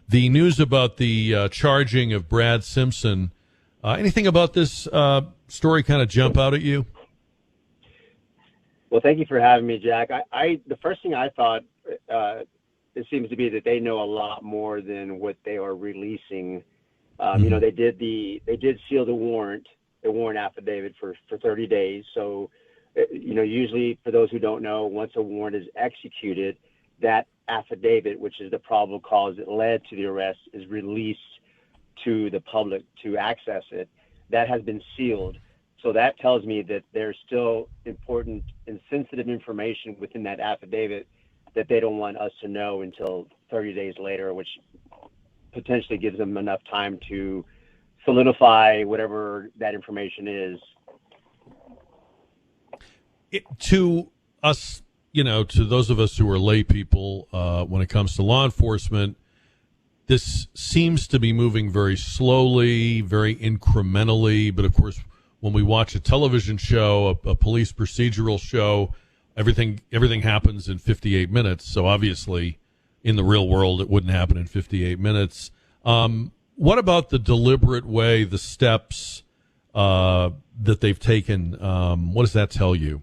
the news about the charging of Brad Simpson. Anything about this story kind of jump out at you? Well, thank you for having me, Jack. The first thing I thought, it seems to be that they know a lot more than what they are releasing. You know, they did seal the warrant affidavit for 30 days. So, you know, usually for those who don't know, once a warrant is executed, that affidavit, which is the probable cause that led to the arrest, is released to the public to access it. That has been sealed. So that tells me that there's still important and sensitive information within that affidavit that they don't want us to know until 30 days later, which potentially gives them enough time to solidify whatever that information is. To us, you know, to those of us who are lay people, when it comes to law enforcement, this seems to be moving very slowly, very incrementally. But of course, when we watch a television show, a police procedural show, everything happens in 58 minutes. So obviously, in the real world, it wouldn't happen in 58 minutes. What about the deliberate way, the steps that they've taken? What does that tell you?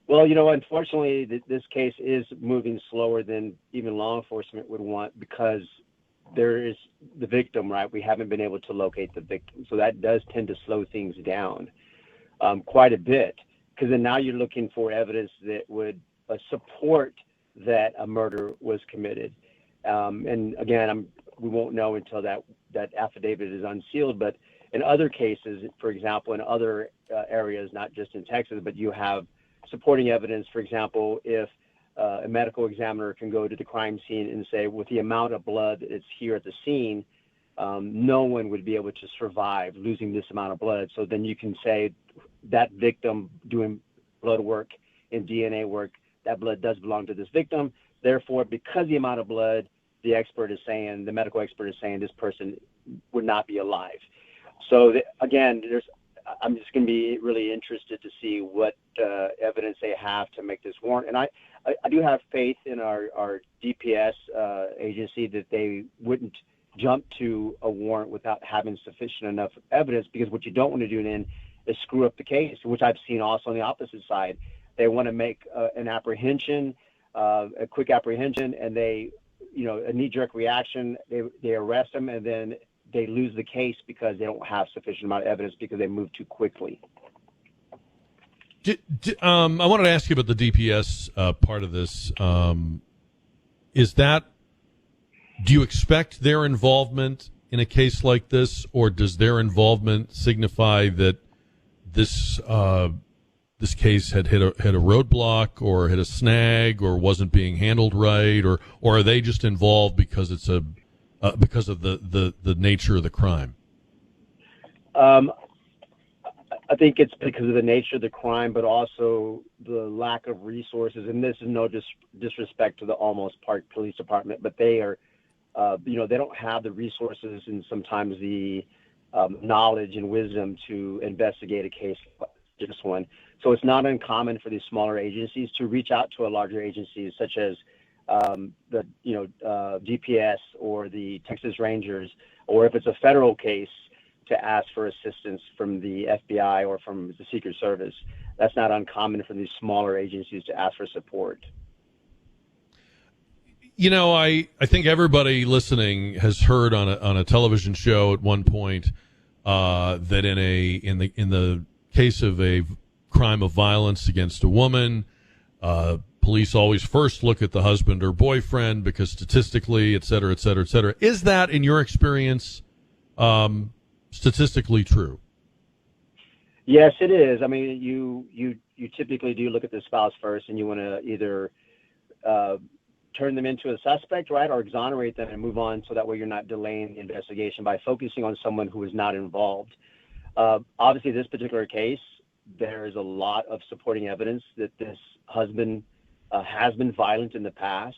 Well, you know, unfortunately, this case is moving slower than even law enforcement would want, because there is the victim, right? We haven't been able to locate the victim. So that does tend to slow things down quite a bit, because then now you're looking for evidence that would support that a murder was committed. And again, we won't know until that affidavit is unsealed. But in other cases, for example, in other areas, not just in Texas, but you have supporting evidence. For example, if a medical examiner can go to the crime scene and say, with the amount of blood that's here at the scene, no one would be able to survive losing this amount of blood. So then you can say that victim doing blood work and DNA work, that blood does belong to this victim. Therefore, because the amount of blood, the medical expert is saying this person would not be alive. So again, I'm just going to be really interested to see what evidence they have to make this warrant. And I do have faith in our DPS agency that they wouldn't jump to a warrant without having sufficient enough evidence, because what you don't want to do then is screw up the case, which I've seen also on the opposite side. They want to make an apprehension, a quick apprehension, and a knee-jerk reaction. They arrest them, and then they lose the case because they don't have sufficient amount of evidence because they move too quickly. I wanted to ask you about the DPS part of this. Do you expect their involvement in a case like this, or does their involvement signify that this case had hit a roadblock or hit a snag or wasn't being handled right, or are they just involved because it's because of the nature of the crime? I think it's because of the nature of the crime, but also the lack of resources. And this is no disrespect to the Almost Park Police Department, but they are, they don't have the resources and sometimes the knowledge and wisdom to investigate a case like this one. So it's not uncommon for these smaller agencies to reach out to a larger agencies such as the DPS or the Texas Rangers, or if it's a federal case, to ask for assistance from the FBI or from the Secret Service. That's not uncommon for these smaller agencies to ask for support. You know, I think everybody listening has heard on a television show at one point that in the case of a crime of violence against a woman, police always first look at the husband or boyfriend because statistically, et cetera, et cetera, et cetera. Is that, in your experience, statistically true? Yes, it is. I mean, you typically do look at the spouse first, and you want to either turn them into a suspect, right, or exonerate them and move on, so that way you're not delaying the investigation by focusing on someone who is not involved. Obviously, this particular case, there is a lot of supporting evidence that this husband has been violent in the past,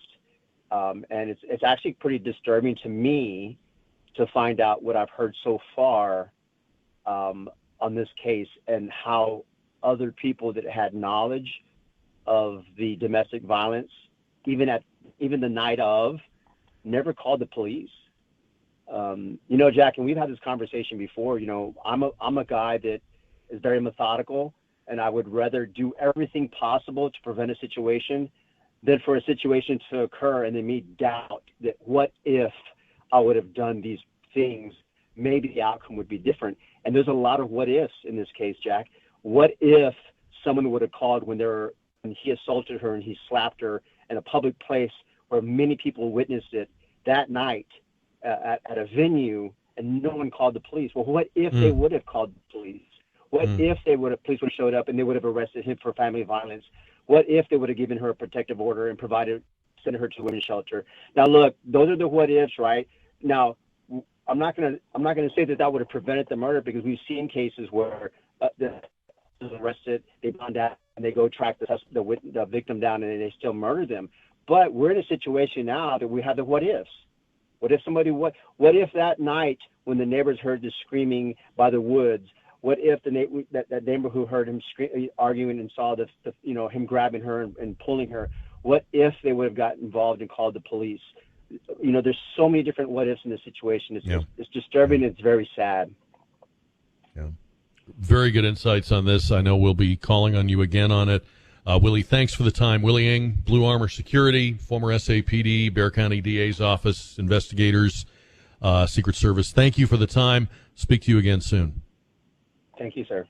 and it's actually pretty disturbing to me to find out what I've heard so far on this case, and how other people that had knowledge of the domestic violence, even the night of, never called the police. Jack, and we've had this conversation before. I'm a guy that is very methodical, and I would rather do everything possible to prevent a situation than for a situation to occur and then me doubt that what if I would have done these things, maybe the outcome would be different. And there's a lot of what ifs in this case, Jack. What if someone would have called when he assaulted her and he slapped her in a public place where many people witnessed it that night at a venue, and no one called the police? Well, what if they would have called the police? What if police would have showed up and they would have arrested him for family violence? What if they would have given her a protective order and sent her to a women's shelter? Now, look, those are the what ifs, right? Now, I'm not gonna say that would have prevented the murder, because we've seen cases where the arrested, they bond out, and they go track the victim down, and they still murder them. But we're in a situation now that we have the what ifs. What if that night when the neighbors heard the screaming by the woods? What if that neighbor who heard him arguing and saw him grabbing her and pulling her? What if they would have gotten involved and called the police? There's so many different what ifs in this situation. It's disturbing. It's very sad. Yeah. Very good insights on this. I know we'll be calling on you again on it. Willie, thanks for the time. Willie Ng, Blue Armor Security, former SAPD, Bexar County DA's office, investigators, Secret Service. Thank you for the time. Speak to you again soon. Thank you, sir.